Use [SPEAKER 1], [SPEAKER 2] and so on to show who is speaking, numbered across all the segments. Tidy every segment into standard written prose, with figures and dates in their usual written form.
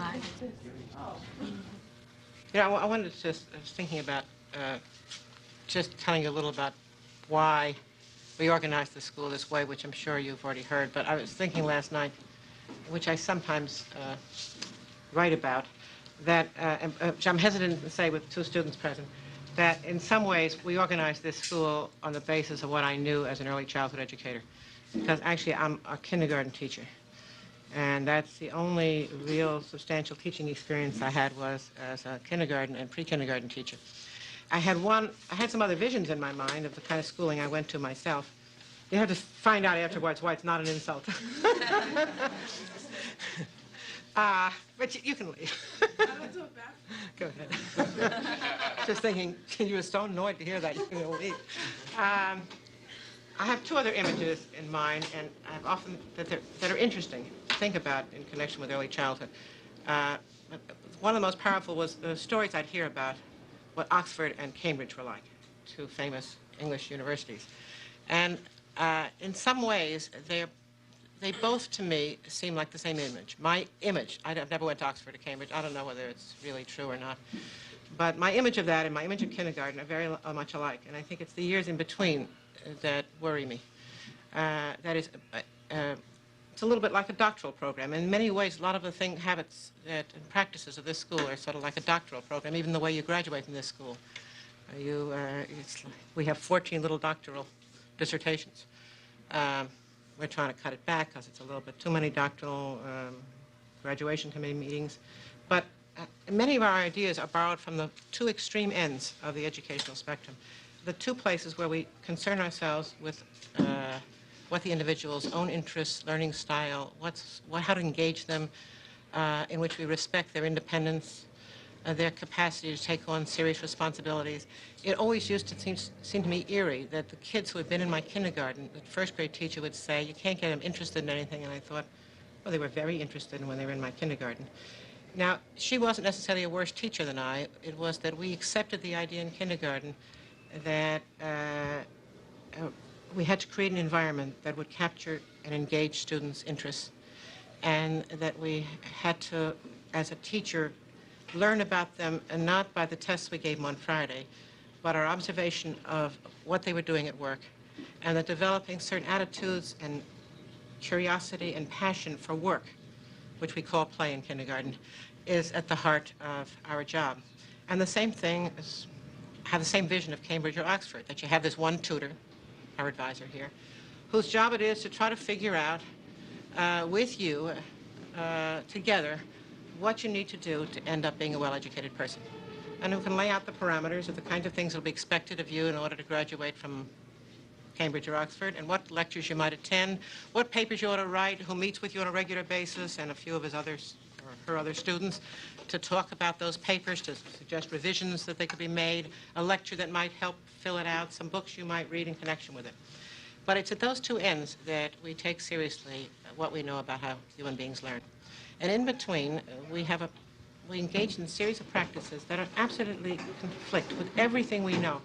[SPEAKER 1] slide.
[SPEAKER 2] You know, I wanted to just, I was thinking about just telling you a little about why we organized the school this way, which I'm sure you've already heard, but I was thinking last night, which I sometimes write about, that, which I'm hesitant to say with 2 students present, that in some ways we organized this school on the basis of what I knew as an early childhood educator. Because actually I'm a kindergarten teacher. And that's the only real substantial teaching experience I had was as a kindergarten and pre-kindergarten teacher. I had some other visions in my mind of the kind of schooling I went to myself. You have to find out afterwards why it's not an insult. But you can leave. Go ahead. Just thinking, you were so annoyed to hear that, you're going to leave. I have 2 other images in mind, and I've often that are interesting to think about in connection with early childhood. One of the most powerful was the stories I'd hear about what Oxford and Cambridge were like, 2 famous English universities. And in some ways, they both, to me, seem like the same image. My image, I've never went to Oxford or Cambridge. I don't know whether it's really true or not. But my image of that and my image of kindergarten are very much alike. And I think it's the years in between that worry me. That is, it's a little bit like a doctoral program. In many ways, a lot of the habits and practices of this school are sort of like a doctoral program, even the way you graduate from this school. We have 14 little doctoral dissertations. We're trying to cut it back because it's a little bit too many doctoral graduation committee meetings. But many of our ideas are borrowed from the 2 extreme ends of the educational spectrum. The 2 places where we concern ourselves with what the individual's own interests, learning style, how to engage them, in which we respect their independence, their capacity to take on serious responsibilities. It always used to seem to me eerie that the kids who had been in my kindergarten, the 1st grade teacher would say, you can't get them interested in anything, and I thought, well, they were very interested when they were in my kindergarten. Now, she wasn't necessarily a worse teacher than I. It was that we accepted the idea in kindergarten that we had to create an environment that would capture and engage students' interests, and that we had to, as a teacher, learn about them, and not by the tests we gave them on Friday, but our observation of what they were doing at work, and that developing certain attitudes and curiosity and passion for work, which we call play in kindergarten, is at the heart of our job. And the same thing is, have the same vision of Cambridge or Oxford, that you have this one tutor, our advisor here, whose job it is to try to figure out with you together what you need to do to end up being a well-educated person, and who can lay out the parameters of the kinds of things that will be expected of you in order to graduate from Cambridge or Oxford, and what lectures you might attend, what papers you ought to write, who meets with you on a regular basis, and a few of his others, or her other students, to talk about those papers, to suggest revisions that they could be made, a lecture that might help fill it out, some books you might read in connection with it. But it's at those 2 ends that we take seriously what we know about how human beings learn. And in between, we engage in a series of practices that are absolutely conflict with everything we know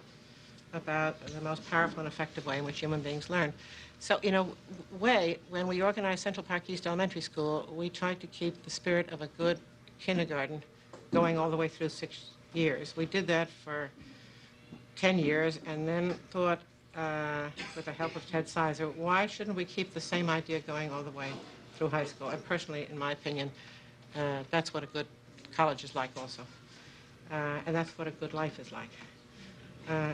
[SPEAKER 2] about the most powerful and effective way in which human beings learn. So in a way, when we organized Central Park East Elementary School, we tried to keep the spirit of a good kindergarten going all the way through 6 years. We did that for 10 years, and then thought, with the help of Ted Sizer, why shouldn't we keep the same idea going all the way through high school? And personally, in my opinion, that's what a good college is like also. And that's what a good life is like.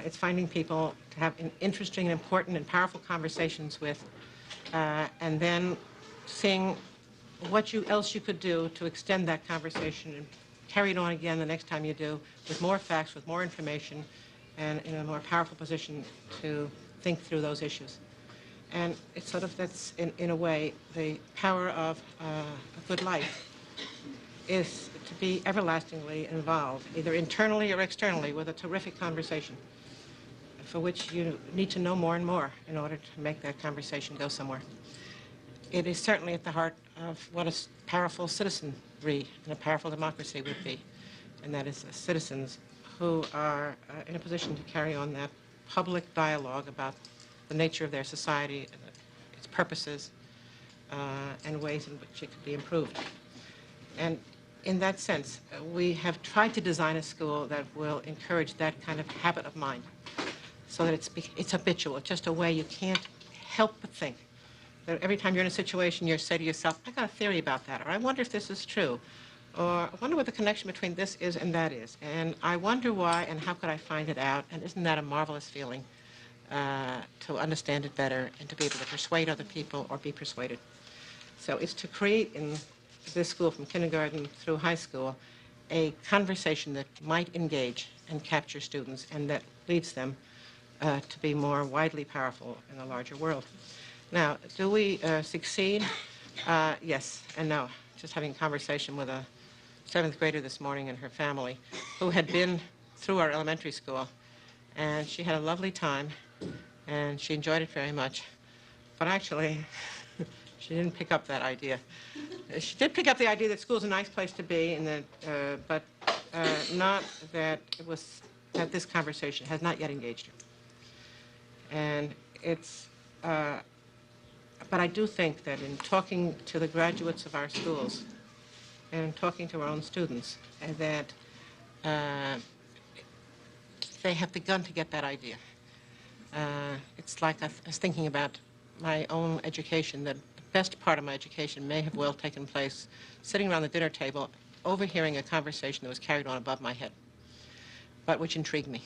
[SPEAKER 2] It's finding people to have interesting and important and powerful conversations with, and then seeing what else you could do to extend that conversation and carry it on again the next time you do, with more facts, with more information, and in a more powerful position to think through those issues. And it's sort of, that's, in a way, the power of a good life is to be everlastingly involved, either internally or externally, with a terrific conversation for which you need to know more and more in order to make that conversation go somewhere. It is certainly at the heart of what a powerful citizenry and a powerful democracy would be, and that is citizens who are in a position to carry on that public dialogue about the nature of their society, purposes and ways in which it could be improved. And in that sense, we have tried to design a school that will encourage that kind of habit of mind so that it's habitual. It's just a way you can't help but think. That every time you're in a situation, you say to yourself, I got a theory about that, or I wonder if this is true, or I wonder what the connection between this is and that is, and I wonder why and how could I find it out, and isn't that a marvelous feeling to understand it better and to be able to persuade other people or be persuaded. So it's to create in this school from kindergarten through high school a conversation that might engage and capture students and that leads them to be more widely powerful in the larger world. Now, do we succeed? Yes and no. Just having a conversation with a 7th grader this morning and her family who had been through our elementary school, and she had a lovely time, and she enjoyed it very much. But actually, she didn't pick up that idea. She did pick up the idea that school's a nice place to be, and that, but not that it was that this conversation has not yet engaged her. And it's, but I do think that in talking to the graduates of our schools and talking to our own students, that they have begun to get that idea. It's like I was thinking about my own education, that the best part of my education may have well taken place sitting around the dinner table, overhearing a conversation that was carried on above my head, but which intrigued me.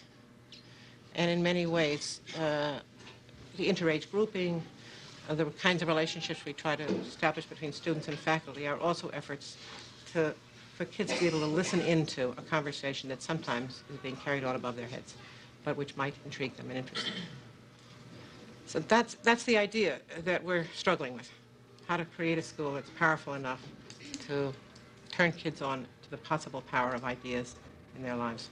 [SPEAKER 2] And in many ways, the interage grouping, the kinds of relationships we try to establish between students and faculty are also efforts for kids to be able to listen into a conversation that sometimes is being carried on above their heads, but which might intrigue them and interest them. So that's the idea that we're struggling with, how to create a school that's powerful enough to turn kids on to the possible power of ideas in their lives.